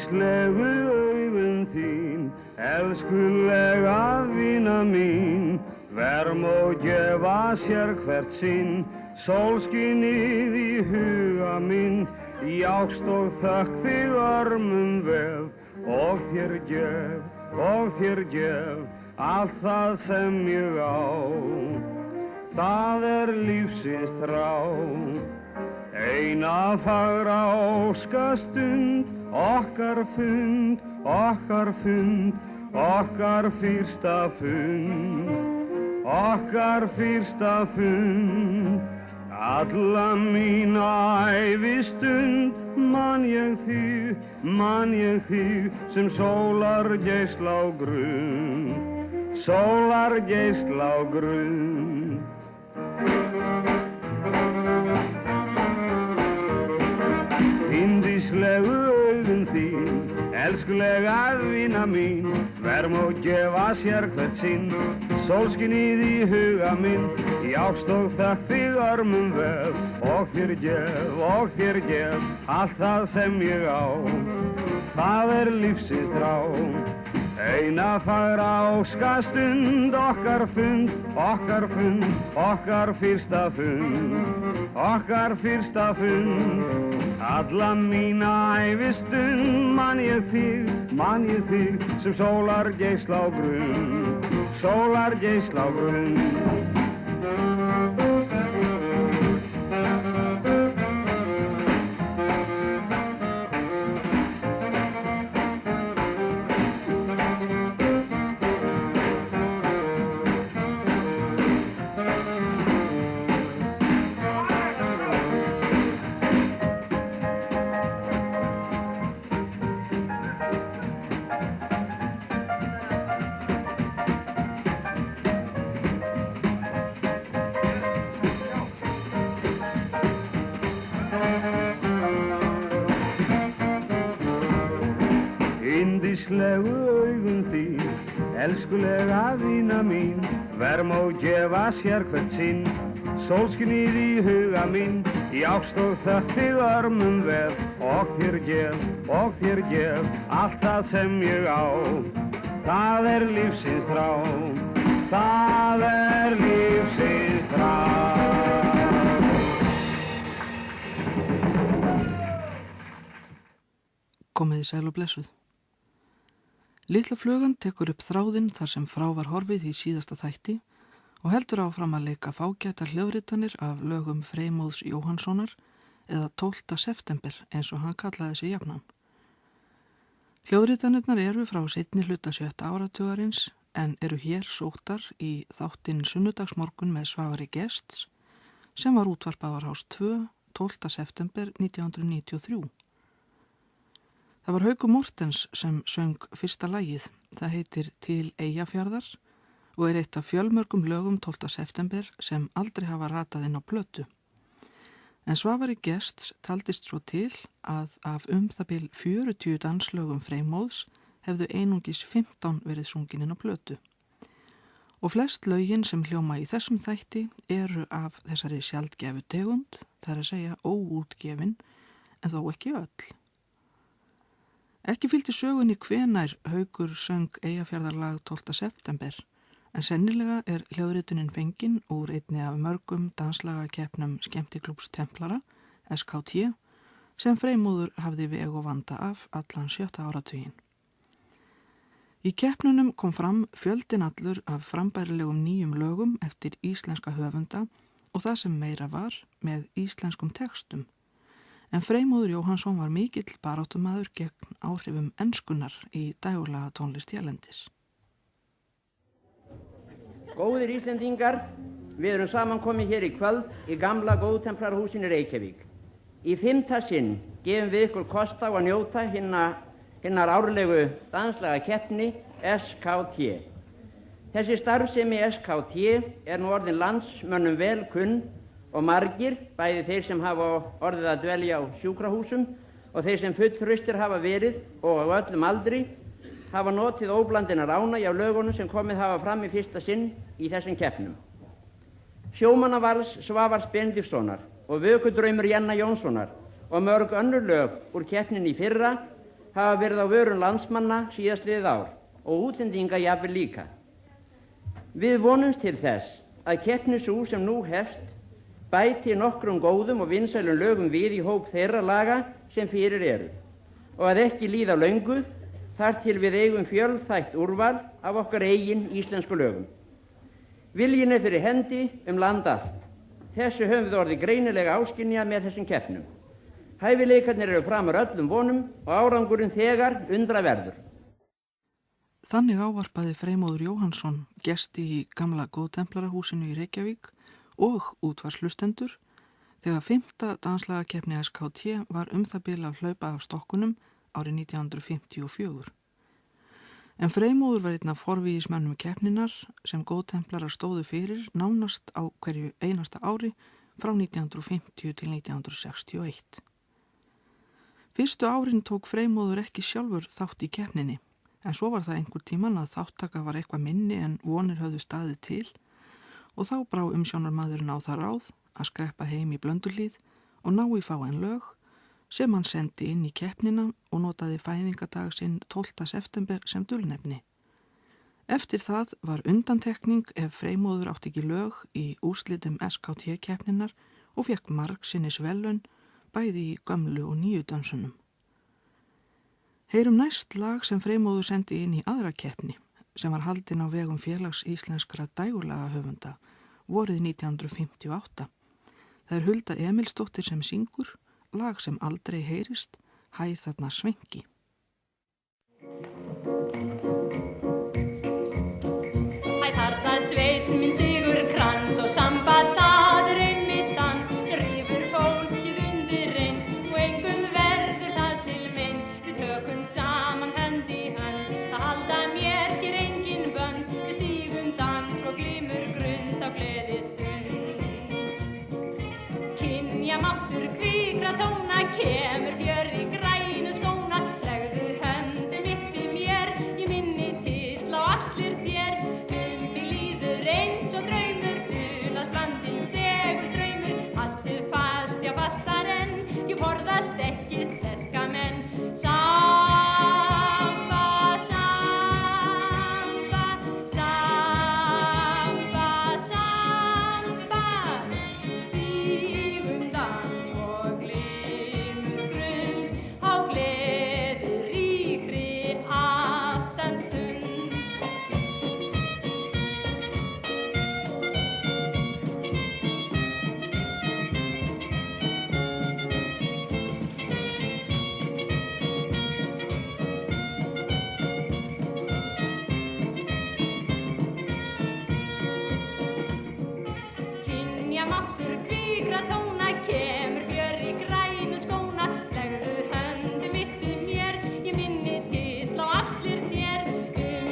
Yndislegu augun þín, elskulega vina mín, verm og gefa sér hvert sinn, sólskinið í huga minn, í ást og þökk þig örmum vef, og þér gef, allt það sem ég á. Það lífsins þrá, eina fagra óskastund, okkar fund, okkar fyrsta fund. Alla mína ævistund man ég þig sem sólargeisla á grunn. Yndislegu augun þín, elskulega vina mín, verm og gefa sér hvert sinn, sólskinið í huga minn, í ást og þökk þig örmum vef, og þér gef, allt það sem ég á. Það lífsins þrá, eina fagra óskastund, okkar fund, okkar fyrsta fund. Alla mína ævistund man ég þig sem sólargeisla á grunn. Yndislegu augun þín, elskulega vina mín, verm og gefa sér hvert sinn, sólskinið í huga minn, í ást og þökk þig örmum vef, og þér gef, allt það sem ég á. Það lífsins þrá, Komiði sæl og blessuð. Litla flugan tekur upp þráðinn þar sem frá var horfið í síðasta þætti og heldur áfram að leika fágætar hljóðritanir af lögum Freymóðs Jóhannssonar eða 12. september eins og hann kallaði sig jafnan. Hljóðritanirnar eru frá seinni hluta 7. áratugarins en eru hér sóttar í þáttinn Sunnudagsmorgun með Svavari Gests sem var útvarpað á Rás 2 12. september 1993. Það var Haukur Mortens sem söng fyrsta lagið. Það heitir Til Eyjafjarðar og eitt af fjölmörgum lögum 12. september sem aldrei hafa ratað inn á plötu. En Svavari Gests taldist svo til að af það bil 40 danslögum Freymóðs hefðu einungis 15 verið sungin inn á plötu. Og flest lögin sem hljóma í þessum þætti eru af þessari sjaldgæfu tegund, það að segja óútgefin, en þó ekki öll. Ekki fylgdi sögunni hvenær Haukur söng Eyjafjarðarlag 12. september, en sennilega hljóðritunin fengin úr einni af mörgum danslagakeppnum Skemmtiklúbbs Templara, SKT, sem Freymóður hafði veg og vanda af allan 7. áratuginn. Í keppnunum kom fram fjöldinn allur af frambærilegum nýjum lögum eftir íslenska höfunda og það sem meira var með íslenskum textum. En Freymóður Jóhannsson var mikill baráttumaður gegn áhrifum enskunnar í dægurlaga tónlist hérlendis. Góðir Íslendingar, við erum samankomið hér í kvöld í gamla góðtemplararshúsinu í Reykjavík. Í 5. sinn gefum við ykkur kost á að njóta hinnar árlegu danslaga keppni SKT. Þessi starfsemi SKT nú orðin landsmönnum vel kunn og margir, bæði þeir sem hafa orðið að dvelja á sjúkrahúsum og þeir sem fullhraustir hafa verið og á öllum aldri, hafa notið óblandinnar ánægju af lögunum sem komið hafa fram í 1. sinn í þessum keppnum. Sjómannavals Svavars Benediktssonar og Vökudraumur Jenna Jónssonar og mörg önnur lög úr keppninni í fyrra hafa verið á vörum landsmanna síðastliðið ár og útlendinga jafnvel líka. Við vonumst til þess að keppni sú sem nú hefst bæti nokkrum góðum og vinsælum lögum við í hóp þeirra laga sem fyrir eru og að ekki líða löngu þar til við eigum fjölþætt úrval af okkar eigin íslensku lögum. Viljinn er fyrir hendi land allt. Þessu höfum við orðið greinilega áskynja með þessum keppnum. Hæfileikarnir eru framar öllum vonum og árangurinn þegar undraverður. Þannig ávarpaði Freymóður Jóhannsson gesti í gamla góðtemplarahúsinu í Reykjavík og útvarpslustendur þegar 5. danslagakeppni SKT var það bil að hlaupa af stokkunum árið 1954. En Freymóður var einn af forvígismönnum keppninar sem góðtemplarar stóðu fyrir nánast á hverju einasta ári frá 1950 til 1961. Fyrstu árin tók Freymóður ekki sjálfur þátt í keppninni, en svo var það einhver tíman að þáttaka var eitthvað minni en vonir höfðu staðið til og þá brá umsjónarmaðurinn á það ráð að skreppa heim í Blönduhlíð og ná í fáein lög sem hann sendi inn í keppnina og notaði fæðingadag sinn 12. september sem dulnefni. Eftir það var undantekning ef Freymóður átti ekki lög í úrslitum SKT-keppninar og fékk margsinnis verðlaun bæði í gömlu og nýju dönsunum. Heyrum næst lag sem Freymóður sendi inn í aðra keppni sem var haldin á vegum Félags íslenskra dægurlagahöfunda vorið 1958. Það er Hulda Emilsdóttir sem syngur, lag sem aldrei heyrist, Hæ þarna svengi. Hæ þarna sveit minn sigur krans og samba það er einmitt dans, rífur fólkið undir eins og engum verður það til meins. Við tökum saman hönd í hönd, það halda mér hér engin bönd, við stígum dans og glymur grund af gleðistund. Kynjamáttur kvikra tóna, kemur fjör í grænu skóna, legðu höndum uppi mér, ég minni til á axlir þér. Mig líður eins og draumur, þulast blandinn segur draumur, haltu fast, já fastar enn, ég forðast ekki sterka menn. Samba, samba, samba, samba, stígum dans og glymur grund á gleðiríkri aftanstund. Kynjamáttur kvikra tóna, kemur fjör í grænu skóna, legðu höndum uppi mér, ég minni til á axlir þér.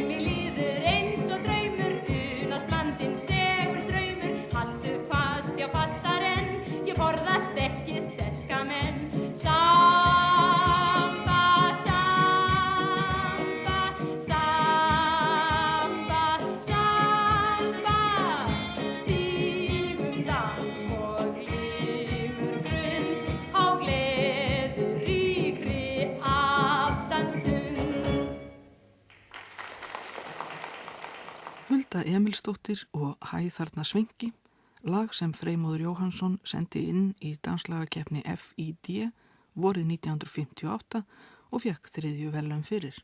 Mig líður eins og draumur, þulast blandinn segur draumur, haltu fast, já fastar enn, ég forðast ekki sterka menn. Samba, samba, samba, samba, stígum dans og glymur grund á gleðiríkri aftanstund. Hulda Emilsdóttir og Hæ þarna svengi, lag sem Freymóður Jóhannsson sendi inn í danslagakeppni FID vorið 1958 og fékk 3. verðlaun fyrir.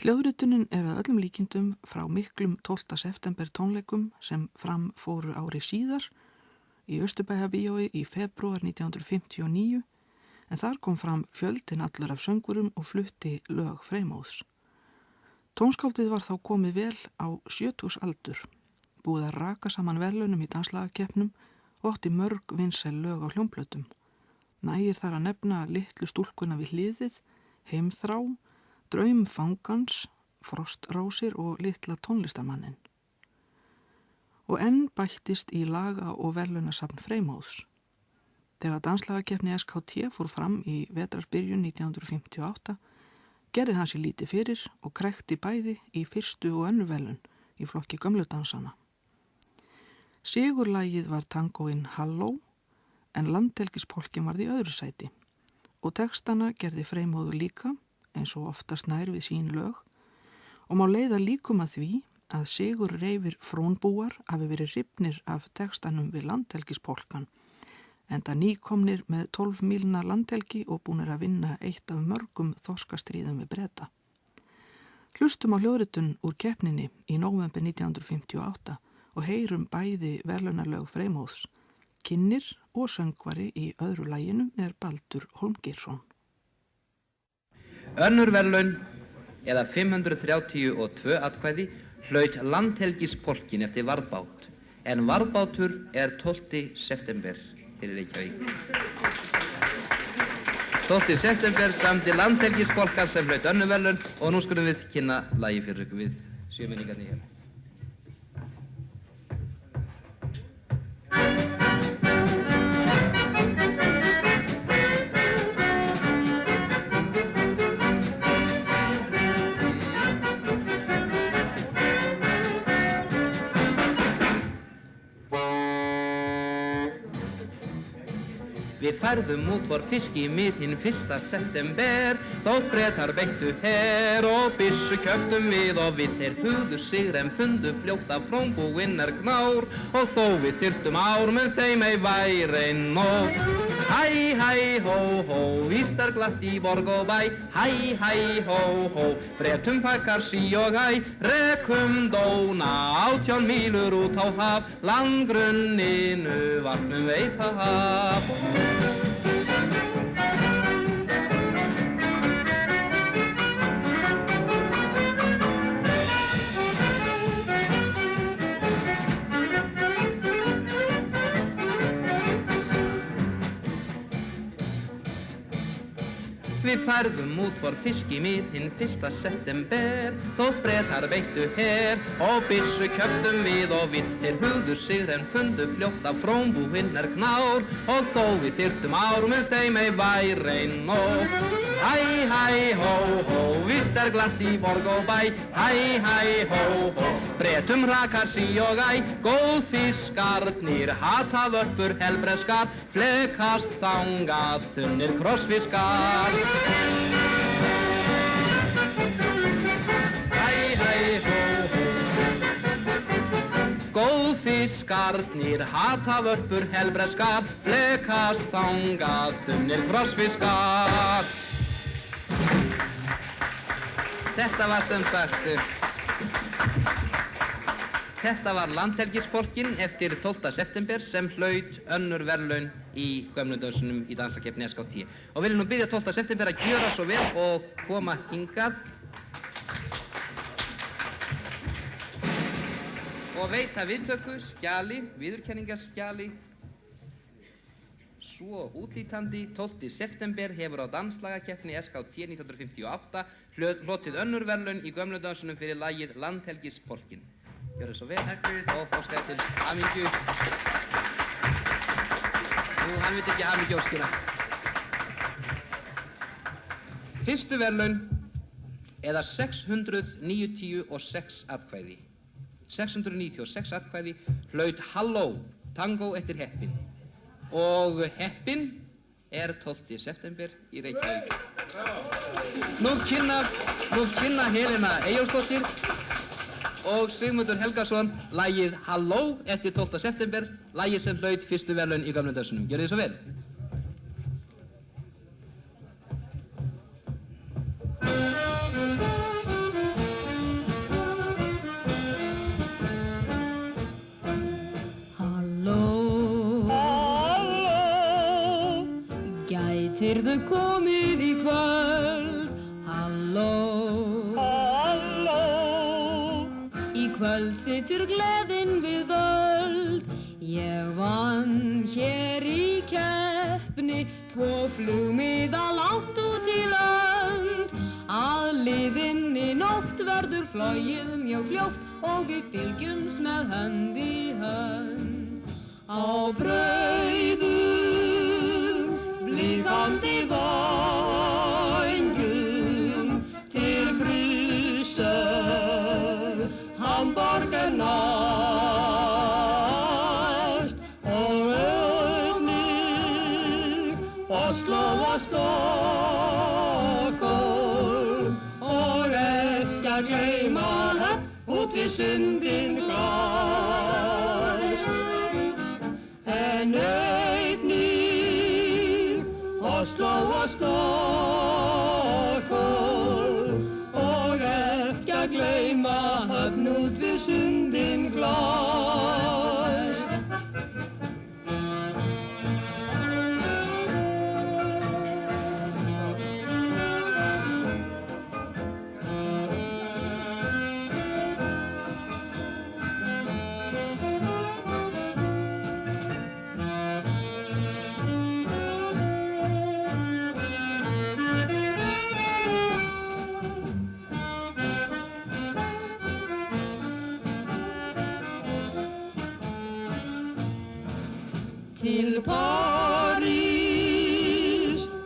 Hljóðritunin er að öllum líkindum frá miklum 12. september tónleikum sem fram fóru ári síðar í Austurbæjarbíói í febrúar 1959 en þar kom fram fjöldinn allur af söngurum og flutti lög Freymóðs. Tónskáldið var þá komið vel á 70 aldur, búið að raka saman verðlaunum í danslagakeppnum og átti mörg vinsæl lög á hljómplötum. Nægir þar að nefna Litlu stúlkuna við hliðið, Heimþrá, Draum fangans, Frostrósir og Litla tónlistarmanninn. Og enn bættist í laga- og verðlaunasafn Freymóðs. Þegar danslagakeppni SKT fór fram í vetrarbyrjun 1958 gerði hann sér lítið fyrir og krækti bæði í 1. og 2. verðlaun í flokki gömludansana. Sigurlagið var tangóinn Halló en landhelgispolkinn varð í öðru sæti og textana gerði Freymóður líka, eins og oftast nær við sín lög, og má leiða líkum að því að Sigur Reifir Frónbúar hafi verið hrifnir af textanum við landhelgispolkan, enda nýkomnir með 12 mílna landhelgi og búnir að vinna eitt af mörgum þorskastríðum við Breta. Hlustum á hljóðritun úr keppninni í nóvember 1958 og heyrum bæði verðlaunarlög Freymóðs. Kynnir og söngvari í öðru laginu er Baldur Hólmgeirsson. Önnur verðlaun eða 532 atkvæði hlaut landhelgispolkin eftir varðbát, en varðbátur er 12. september fyrir Reykjavík. 12. september samdi landhelgispolkan sem hlaut önnur verðlaun og nú skulum við kynna lagi fyrir ykkur við sjömenningarnir hér. Við færðum út vor fiski mið hinn 1. september, þótt Bretar beittu her og byssu kjöftum við og við þeir hugðu sigr en fundu fljótt af Frónbúinnar gnár og þó við þyrftum ár menn þeim ei væri nóg. Hæ, hæ, hó, hó, víst glatt í borg og bæ, hæ, hæ, hó, hó, Bretum pakkar sí og hæ, rekum dóna 18 mílur út á haf, landgrunninu vatnum veita haf. Við færðum út vor fiski mið hinn 1. september, þótt Bretar beittu her og byssu kjöftum við og við þeir hugðu sigr en fundu fljótt af Frónbúinnar gnár og þó við þyrftum ár með þeim ei væri nóg. Hæ, hæ, hó, hó, víst glatt í borg og bæ, hæ, hæ, hó, hó, Bretum hrakar sí og æ, góðfiskarnir, hatavörpur, helbreskar, flekast þangað, þunnir krossfiskar. Hæ, hæ, hó, hó, góðfiskarnir, hatavörpur, helbreskar, flekast þangað, þunnir krossfiskar. Þetta var sem sagt, þetta var landhelgispolkin eftir 12. september sem hlaut önnur verðlaun í gömlu dönsunum í dansakeppni SK10. Og vil nú biðja 12. september að gjöra svo vel og koma hingað og veita viðtöku, skjali, viðurkenningaskjali. Svo útlítandi 12. september hefur á danslagakeppni SK10 1958 hlotið önnur verðlaun í gömlu dönsunum fyrir lagið Landhelgispolkin. Gjörðu svo vel og óskaði til hamingju. Nú, hann veit ekki hamingju óskina. Fyrstu verðlaun eða 696 atkvæði. 696 atkvæði hlaut Halló, tango eftir Heppin. Og Heppin er 12. september í Reykjavík. Nú kynna Helena Eyjólfsdóttir og Sigmundur Helgason lagið Halló eftir 12. september, lagið sem hlaut fyrstu verðlaun í gömlu dönsunum. Gjörðu þið svo vel. Gætirðu komið í kvöld, halló, halló. Í kvöld situr gleðin við völd, ég vann hér í keppni, 2 flugmiða langt út í lönd. Að liðinni nótt verður flogið mjög fljótt og við fylgjumst með hönd í hönd. Á brauðum blikandi vængjum til Brussel, Hamborger næst og einnig Oslo og Stockholm. við sundin glæst. En einnig Oslo og Stockholm og ekki að gleyma Höfn út við sundin glæst. Til París,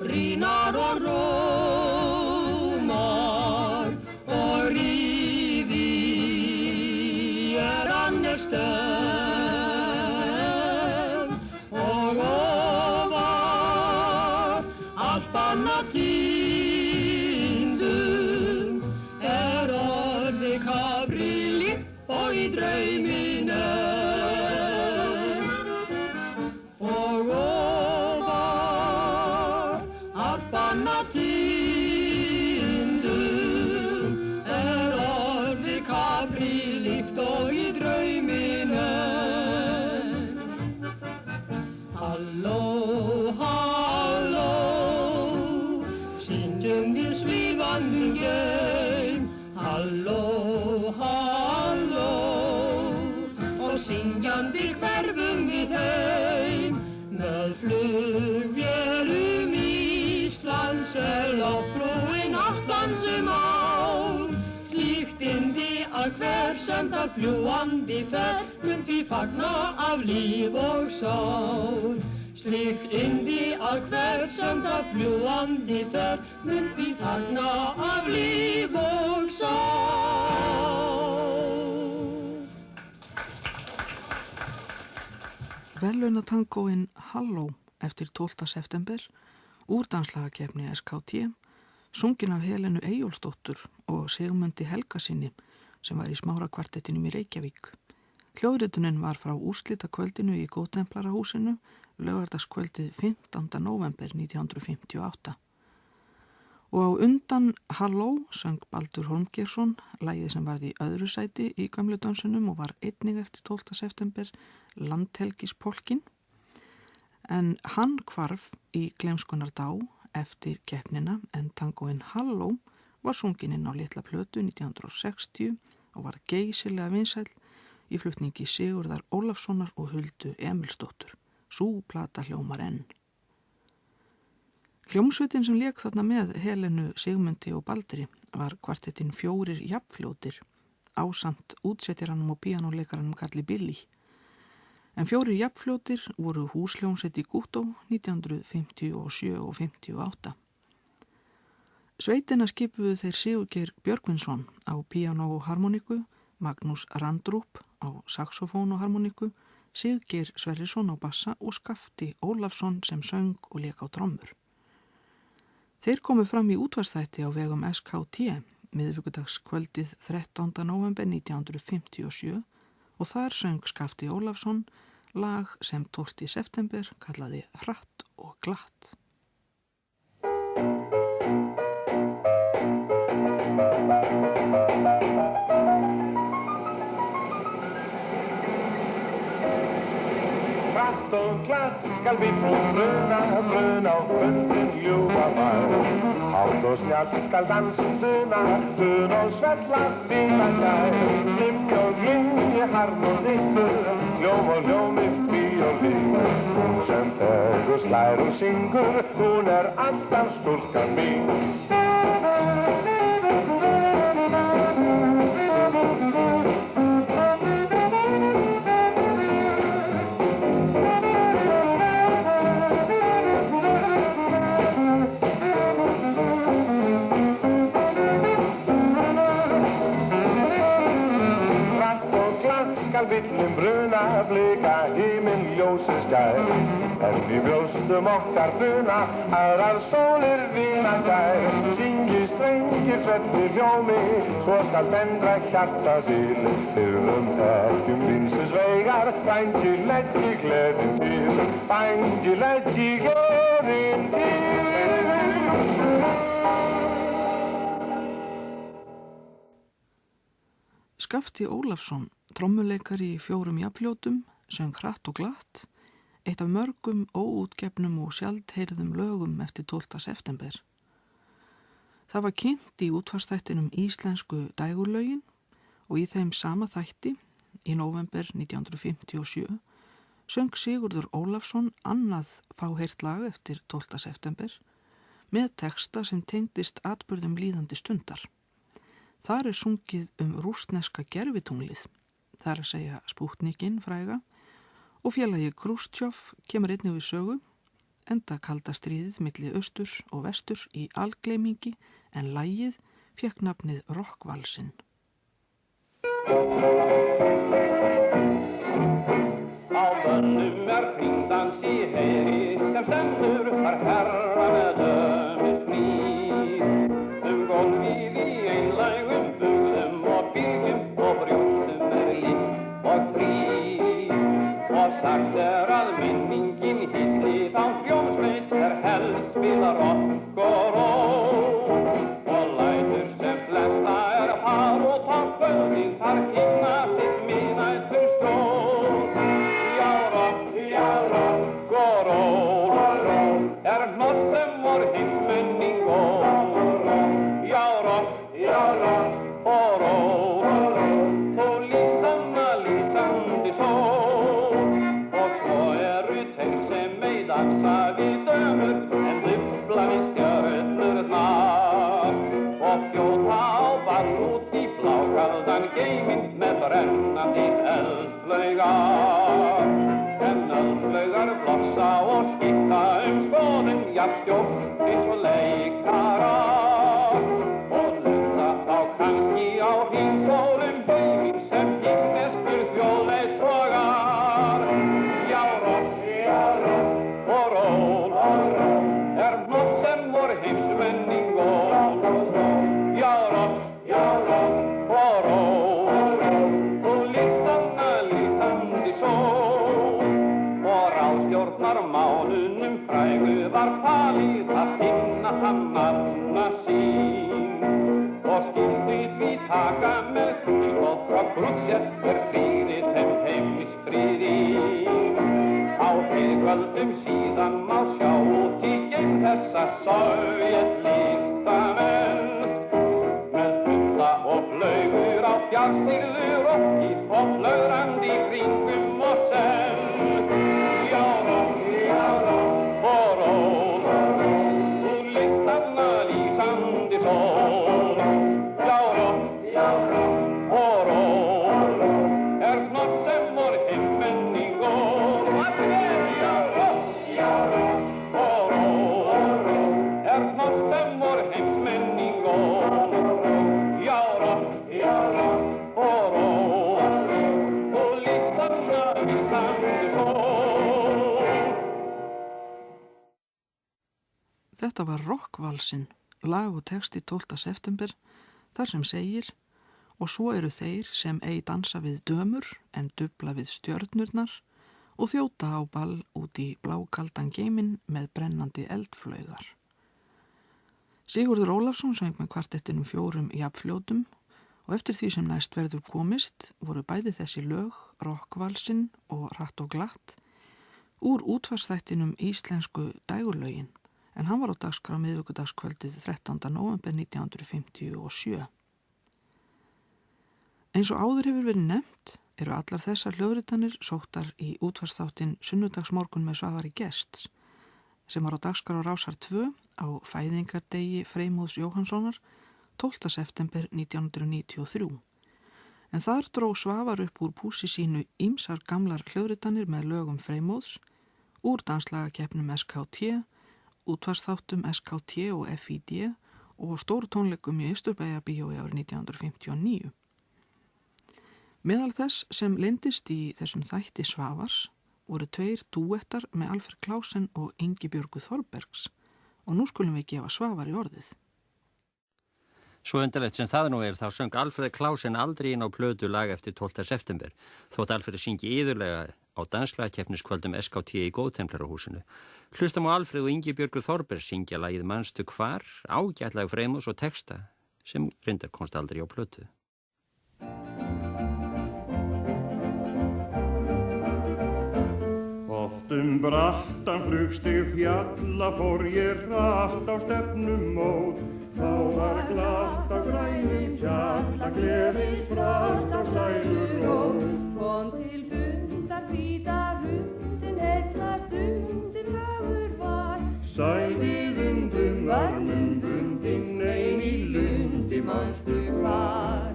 Rínar og Rómar og Rivieran stefn og ofar Alpanna tindum orðið Capri líkt og í drauminn tindum orðið Capri líkt og í drauminn Halló, halló, syngjum við svífandum geim Halló, halló, og syngjandi hverfum við heim með flugvélum Íslands loftbrúin Atlantsum á slíkt yndi að hver sem þar fljúgandi fer mun því fagna af líf og sál slíkt yndi að hver sem þar fljúgandi fer mun því fagna af líf og sál. Verðlaunatangóin Halló eftir 12. september úr danslagakeppni SKT, sungin af Helenu Eyjólfsdóttur og Sigmundi Helgasyni sem var í Smárakvartettinum í Reykjavík. Hljóðritunin var frá úrslitakvöldinu í Góðtemplarahúsinu laugardagskvöldið 15. november 1958. Og á undan Halló söng Baldur Hólmgeirsson lagið sem varð í öðru sæti í gömlu dansunum og var einnig eftir 12. september Landhelgispolkinn. En hann hvarf í gleymskunnar dá eftir keppnina en tangóin Halló var sungin inn á litla plötu 1960 og var geysilega vinsæll í flutningi Sigurðar Ólafssonar og Huldu Emilsdóttur. Sú plata hljómar enn. Hljómsveitin sem lék þarna með Helenu, Sigmundi og Baldri var kvartettin Fjórir jafnfljótir ásamt útsetjaranum og píanóleikaranum Karli Billy. En Fjórir jafnfljótir voru húshljómsveit í Gútó 1957 og 58. Sveitina skipuðu þeir Sigurgeir Björgvinsson á píanó og harmoniku, Magnús Randrup á saxofón og harmoniku, Siggeir Sverrisson á bassa og Skafti Ólafsson sem söng og lék á trommur. Þeir komu fram í útvarpsþætti á vegum SKT miðvikudagskvöldið 13. november 1957 og þar söng Skafti Ólafsson lag sem 12. september kallaði Hratt og glatt. Hratt og glatt skal bíllinn bruna og fundin ljúga var. Hátt og snjallt skal dansinn duna og svella bíla gær. Glimm og glinn í harm og dittur, hljóm og hljóm upp í og líf. Hún sem þegur slær og syngur, hún alltaf stúlkan mín. Bíllinn bruna, blika himinn ljósið skær. En í brjóstum okkar bruna, aðrar sólir vína gær. Syngist strengir svefni hljómi, svo skal dendra hjarta síl. Þurfum ekki vinses veigar, bængi leggi gleðin til, bængi leggi gleðin til. Skafti Ólafsson, trommuleikari í 4 jafnfljótum, söng hratt og glatt, eitt af mörgum óútgefnum og sjaldheyrðum lögum eftir 12. september. Það var kynnt í útvarpsþættinum Íslensku dægurlögin og í þeim sama þætti, í nóvember 1957, söng Sigurður Ólafsson annað fáheyrt lag eftir 12. september með texta sem tengdist atburðum líðandi stundar. Þar er sungið rússneska gervitunglið, þar að segja Spútnikinn fræga, og félagi Krústjov kemur einnig við sögu, enda kalda stríðið milli austurs og vesturs í algleymingi, en lagið fékk nafnið Rokkvalsinn. Á mönnum hringdans í heyri sem stendur þar herra með dömis nýr. Gólfið í einlægum bugðum og bylgjum og brjóstum líkt og frí. Og sagt að minningin hilli þá hljómsveit helst spila rokk og ról. Og lætur sem flesta par og tar kvöldin þar hinna sitt miðnættur stról. Já, rokk og ról, hnossum vor heimsmenning gól. Já, rokk og ról, þó lístanna lýsandi sól. Dansa við dömur en dubla við stjörnurnar og fljóta á ball út í blákaldan geiminn með brennandi eldflaugar. En eldflaugar blossa og skipta skoðun, jafnskjótt eins og leikarar og lunda þá kannski á hringsólum heiminn sem himneskur þjóðleit togar. Já, rokk og ról, hnossum vor heimsmenning gól. Já, rokk og ról, þó lístanna lýsandi sól. Og ráðstjórnar málunum frægu var falið að finna hann manna sín. Og skyldi því taka með tilboð frá Krústjov fyrir þeim heimsfriðin. Á kvöldum síðan má sjá út í geim þessa sovjetlistamenn með funda og flaugur á fjarstýrðu rokki og flögrandi kringum og senn. Já, rokk og ról, úr listanna lýsandi sól. Já, rokk og ról, hnossum vor heimsmenning gól. Þetta var Rokkvalsinn, lag og texti 12. september, þar sem segir: og svo eru þeir sem ei dansa við dömur en dubla við stjörnurnar og þjóta á ball út í blákaldan geiminn með brennandi eldflaugar. Sigurður Ólafsson söng með kvartettinum 4 jafnfljótum og eftir því sem næst verður komist voru bæði þessi lög, Rokkvalsinn og Hratt og glatt, úr útvarpsþættinum Íslensku dægurlögin, en hann var á dagskrá miðvikudagskvöldið 13. nóvember 1957. Eins og áður hefur verið nefnt eru allar þessar hljóðritanir sóttar í útvarpsþáttinn Sunnudagsmorgun með Svavari Gests, sem var á dagskrá Rásar 2 á fæðingardegi Freymóðs Jóhannssonar 12. september 1993. En þar dró Svavar upp úr pússi sínu ýmsar gamlar hljóðritanir með lögum Freymóðs, úr danslagakeppnum SKT, útvarpsþáttum SKT og FID og stóru tónleikum í Austurbæjarbíói árið 1959. Meðal þess sem leyndist í þessum þætti Svavars voru 2 dúettar með Alfred Klausen og Ingibjörgu Þorbergs og nú skulum við gefa Svavari orðið. Svo undarlegt sem það nú þá söng Alfred Klausen aldrei inn á plötu lag eftir 12. september, þótt Alfred syngi iðurlega á danslagakeppniskvöldum SKT í Góðtemplarahúsinu. Hlustum á Alfred og Ingibjörgu Þorberg syngja lagið Manstu hvar, ágætlag Freymúðs og texta sem reyndar komst aldrei á plötu. Oft brattan flugstig fjalla fór ég hratt á stefnumót. Þá var glatt á grænum hjalla, gleðin spratt á sælurót. Kom til fundar hvíta hundin, heilla stundin fögur var. Sæl við undum armum bundin, ein í lundi, manstu hvar?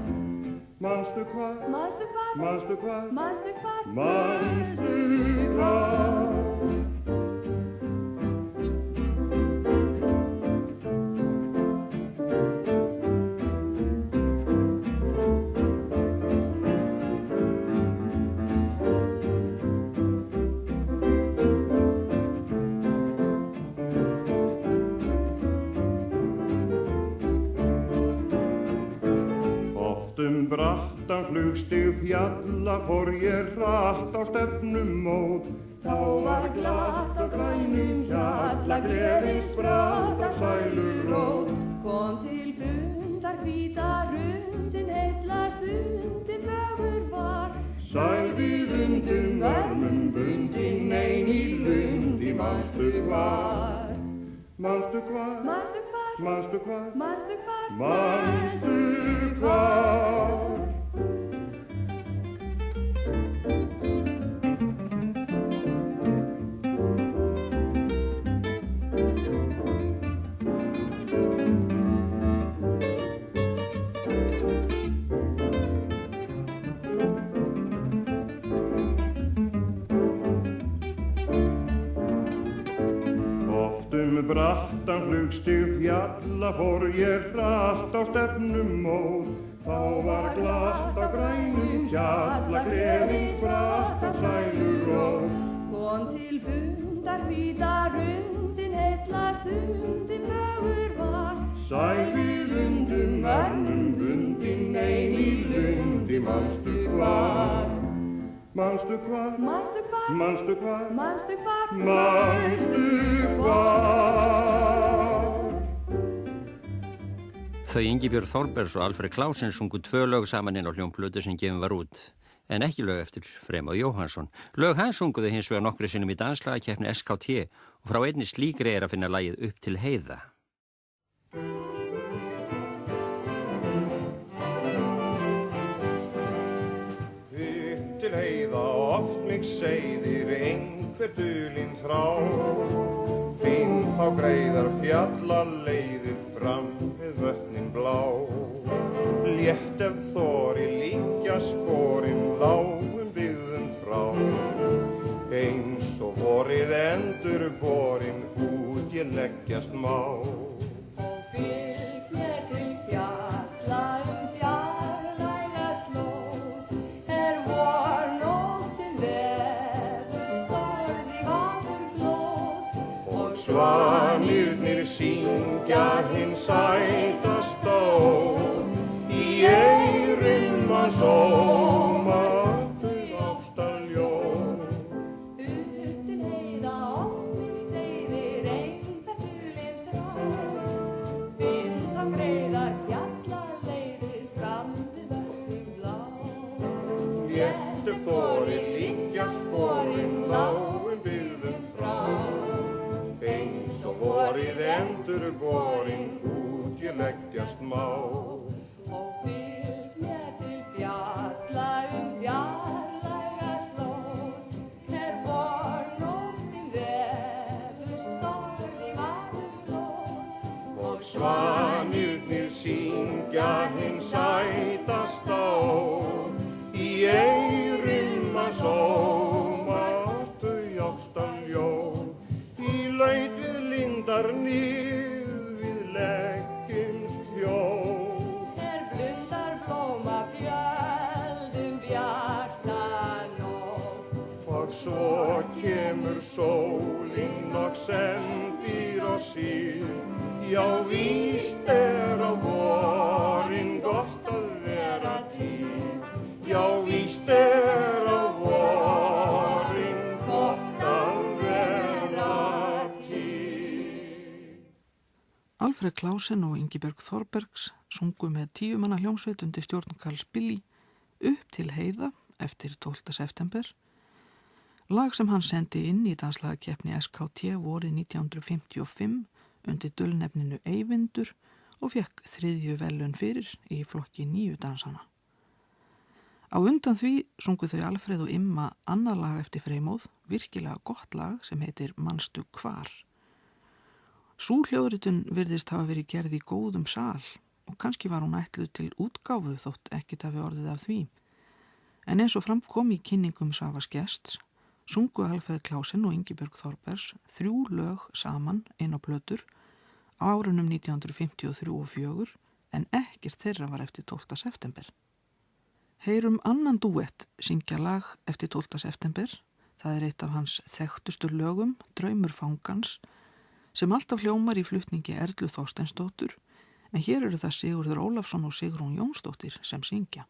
Manstu hvar? Manstu hvar? Manstu hvar? Manstu hvar? Manstu hvar? Brattan flugstig fjalla fór ég hratt á stefnumót. Þá var glatt á grænum hjalla, gleðin spratt á sælurót. Kom til fundar hvíta hundin, heilla stundin fögur var. Sæl við undum armum bundin, ein í lundi, manstu hvar? Manstu hvar? Manstu hvar? Manstu hvar? Manstu hvar? Manstu hvar? Brattan flugstig fjalla fór ég hratt á stefnumót. Þá var glatt á grænum hjalla, gleðin spratt á sælurót. Kom til fundar hvíta hundin, heilla stundin fögur var. Sæl við undum armum bundin, ein í lundi, manstu hvar? Manstu hvar? Manstu hvar? Manstu hvar? Manstu hvar? Manstu hvar? Þau Ingibjörg Þorbergs og Alfred Klausen sungu 2 lög saman inn á hljómplötu sem gefin var út, en ekki lög eftir Freymúð Jóhannsson. Lög hans sunguðu hins vegar nokkru sinnum í danslagakeppni SKT og frá einni slíkri að finna lagið Upp til heiða. Til heiða oft mig seiðir einhver dulinn þrá. Finn þá greiðar fjallaleiðir fram við vötnin blá. Létt ef þori liggja sporin lágum byggðum frá. Eins og vorið endur borin út ég leggjast má. Og fylg mér til fjalla fjarlæga slóð. Vor nóttin veður storð í vaðurblóð. Og svanirnir syngja hinn sæta stóð. Í eyrum að sóma þau ástarljóð. Upp til heiða oft mig seiðir einhver dulinn þrá. Finn þá greiðar fjallaleiðir fram við vötnin blá. Létt ef þori liggja sporin lágum byggðum frá. Eins og vorið endur borin út ég leggjast má. Og fylg mér til fjalla fjarlæga slóð. Vor nóttin veður storð í vaðurblóð. Og svanirnir syngja hinn sæta stóð. Í eyrum að sóma þau ástarljóð. Í laut við lindar nið við leggjumst hjól. svo kemur sólin og sendir oss síð. Já, víst á vorin gott að vera til. Já, víst á vorin gott að vera til. Alfred Klausen og Ingibjörg Þorbergs sungu með 10 manna hljómsveit undir stjórn Karls Billy Upp til heiða eftir 12. september, lag sem hann sendi inn í danslagakeppni SKT vorið 1955 undir dulnefninu Eyvindur og fekk 3. verðlaun fyrir í flokki 9 dansana. Á undan því sungu þau Alfreð og Imma annað lag eftir Freymóð, virkilega gott lag sem heitir Manstu hvar. Sú hljóðritun virðist hafa verið gerð í góðum sal og kannski var hún ætluð til útgáfu þótt ekkert hafi orðið af því. En eins og fram kom í kynningum Svavars Gests, sungu Alfred Klausen og Ingibjörg Þorbergs 3 lög saman inn á plötur á árunum 1953 og 4 en ekkert þeirra var eftir 12. september. Heyrum annan dúett syngja lag eftir 12. september. Það er eitt af hans þekktustu lögum, Draumur fangans, sem alltaf hljómar í flutningi Erlu Þorsteinsdóttur, en hér eru það Sigurður Ólafsson og Sigrún Jónsdóttir sem syngja.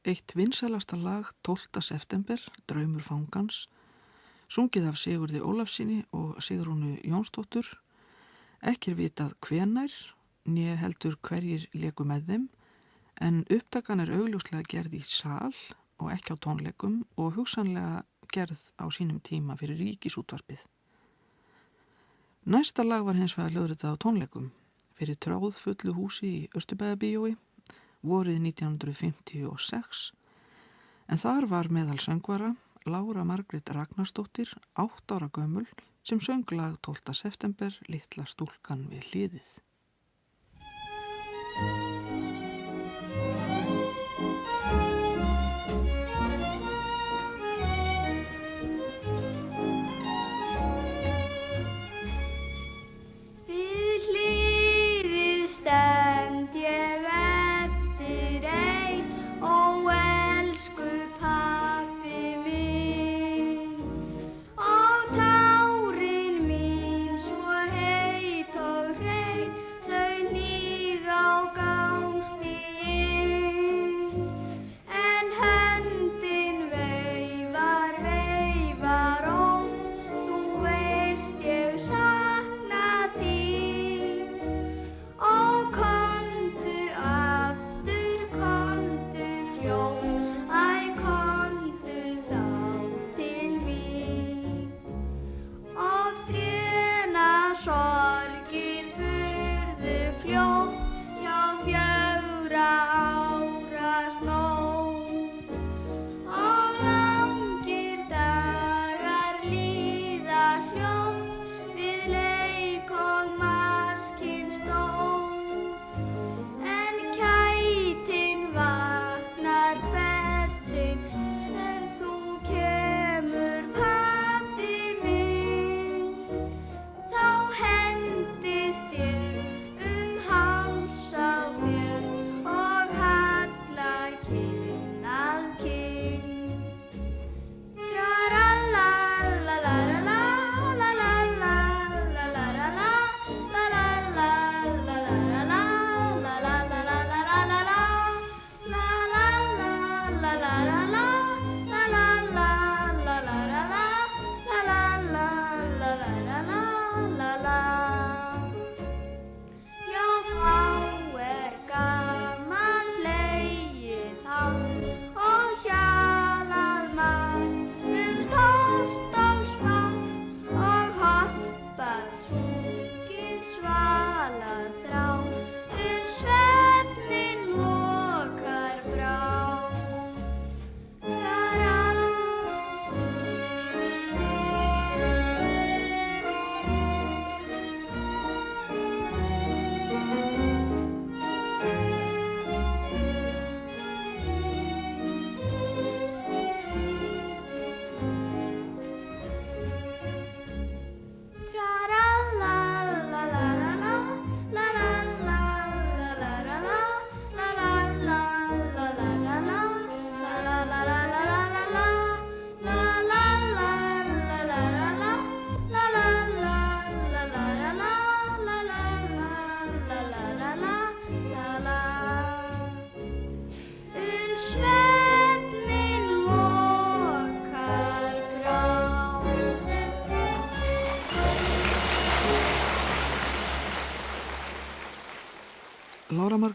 Eitt vinsælasta lag 12. september, Draumur fangans, sungið af Sigurði Ólafssyni og Sigrúnu Jónsdóttur. Ekki vitað hvenær, né heldur hverjir léku með þeim, en upptakan er augljóslega gerð í sal og ekki á tónleikum og hugsanlega gerð á sínum tíma fyrir Ríkisútvarpið. Næsta lag var hins vegar hljóðritað á tónleikum fyrir tróðfullu húsi í Austurbæjarbíói vorið 1956, en þar var meðal söngvara Lára Margrét Ragnarsdóttir, 8 ára gömul, sem söng lag 12. september, Litla stúlkan við hliðið.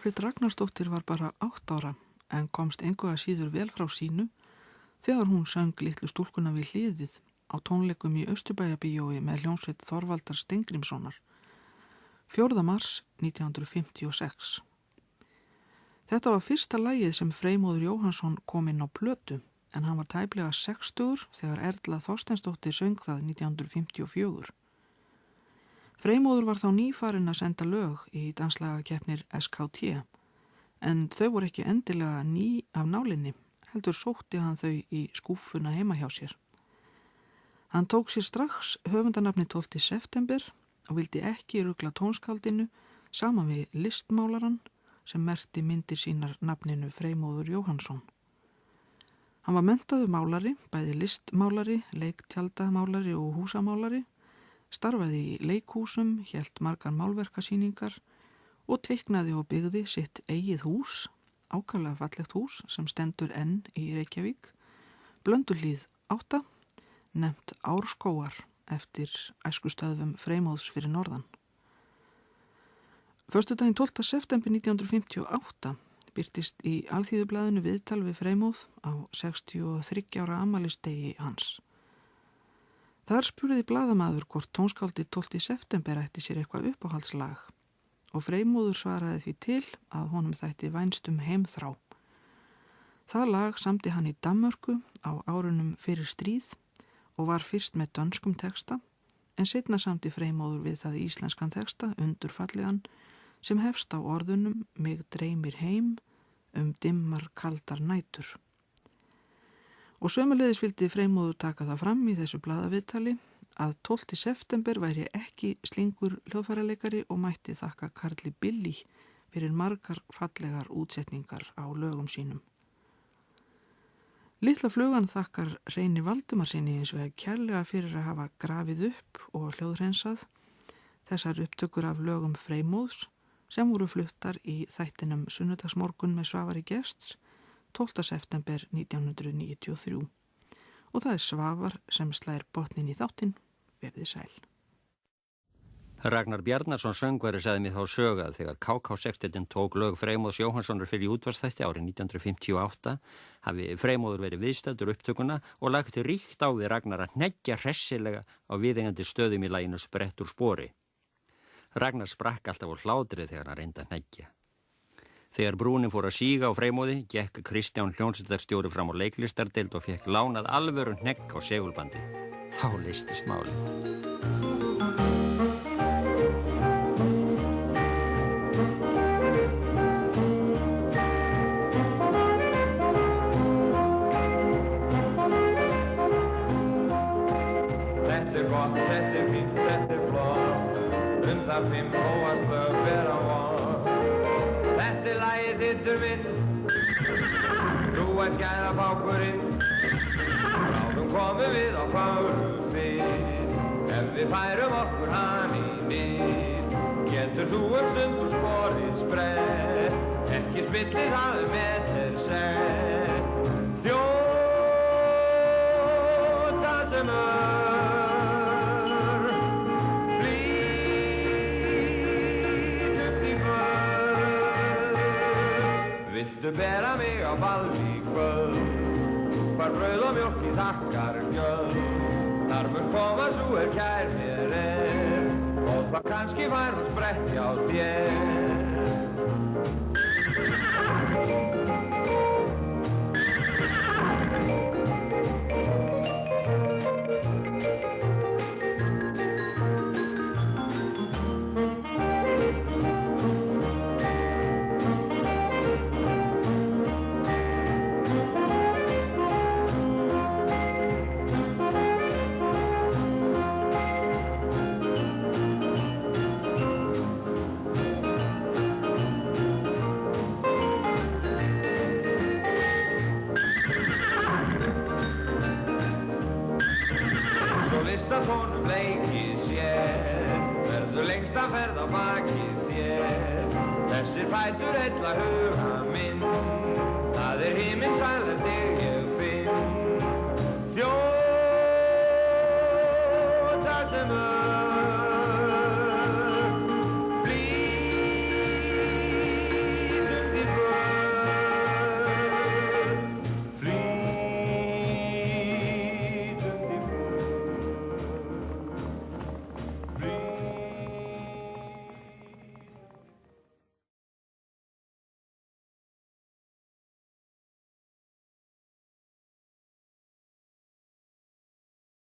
Margrét Ragnarsdóttir var bara 8 ára en komst engu að síður vel frá sínu þegar hún söng Litlu stúlkuna við hliðið á tónleikum í Austurbæjarbíói með hljómsveit Þorvaldar Steingrímssonar 4. mars 1956. Þetta var fyrsta lagið sem Freymóður Jóhannsson kom inn á plötu en hann var tæplega 60 þegar Erla Þorsteinsdóttir söng það 1954. Freymóður var þá nýfarinn að senda lög í danslagakeppnir SKT en þau voru ekki endilega ný af nálinni, heldur sótti hann þau í skúffuna heima hjá sér. Hann tók sér strax höfundanafni 12. september og vildi ekki rugla tónskaldinu saman við listmálaran sem merkti myndir sínar nafninu Freymóður Jóhannsson. Hann var menntaður málari, bæði listmálari, leiktjaldamálari og húsamálari, starfaði í leikhúsum, hélt margar málverkasýningar og teiknaði og byggði sitt eigið hús, ákaflega fallegt hús sem stendur enn í Reykjavík, Blönduhlíð 8, nefnt Árskógar eftir æskustöðvum Freymóðs fyrir norðan. Föstudaginn 12. september 1958 birtist í Alþýðublaðinu viðtal við Freymóð á 63 ára afmælisdegi hans. Þar spurði blaðamaður hvort tónskáldi 12. september ætti sér eitthvað uppáhaldslag og Freymóður svaraði því til að honum þætti vænst heimþrá. Það lag samdi hann í Danmörku á árunum fyrir stríð og var fyrst með dönskum texta en seinna samdi Freymóður við það íslenskan texta undurfallegan sem hefst á orðunum Mig dreymir heim dimmar kaldar nætur. Og sömuleiðis vildi Freymóður taka það fram í þessu blaðaviðtali að 12. september væri ekki slingur hljóðfæraleikari og mætti þakka Karli Billy fyrir margar fallegar útsetningar á lögum sínum. Litla flugan þakkar Reyni Valdimarsinni hins vegar kærlega fyrir að hafa grafið upp og hljóðhrensað þessar upptökur af lögum Freymóðs sem voru fluttar í þættinum Sunnudagsmorgun með Svavari Gests 12. september 1993. Og það Svavar sem slær botnin í þáttinn, verði sæl. Ragnar Bjarnason söngvari sagði mér þá sögað þegar KK-sextettin tók lög Freymóðs Jóhannssonar fyrir útvarpsþætti árið 1958 hafi Freymóður verið viðstaddur upptökuna og lagt ríkt á við Ragnar að hneggja hressilega á viðeigandi stöðum í laginu Sprett úr spori. Ragnar sprakk alltaf á hlátri þegar hann reyndi að hneggja. Þegar brúnin fór að síga á Freymóði, gekk Kristján hljómsveitarstjóri fram á leiklistardeild og fekk lánað alvöru hnegg á segulbandi. Þá leystist málið. Þetta gott, þetta fínt, þetta flott, það 5 óastlög vera von. Þetta lagið þittur minn, þú gæða bákurinn, bráðum komum við á fáru fyrr. Ef við færum okkur hann í mið, getur þú stund úr sporið sprett, ekki spillir það meter sett. Þjóta sem Viltu bera mig á ball í kvöld, hvar brauð og mjólk í þakkar gjöld. Þar mun koma sú kær mér og það kannski fær hún sprett hjá þér. Honum leikið sér, verður lengst að ferð á bakið þér. Þessir fætur heilla huga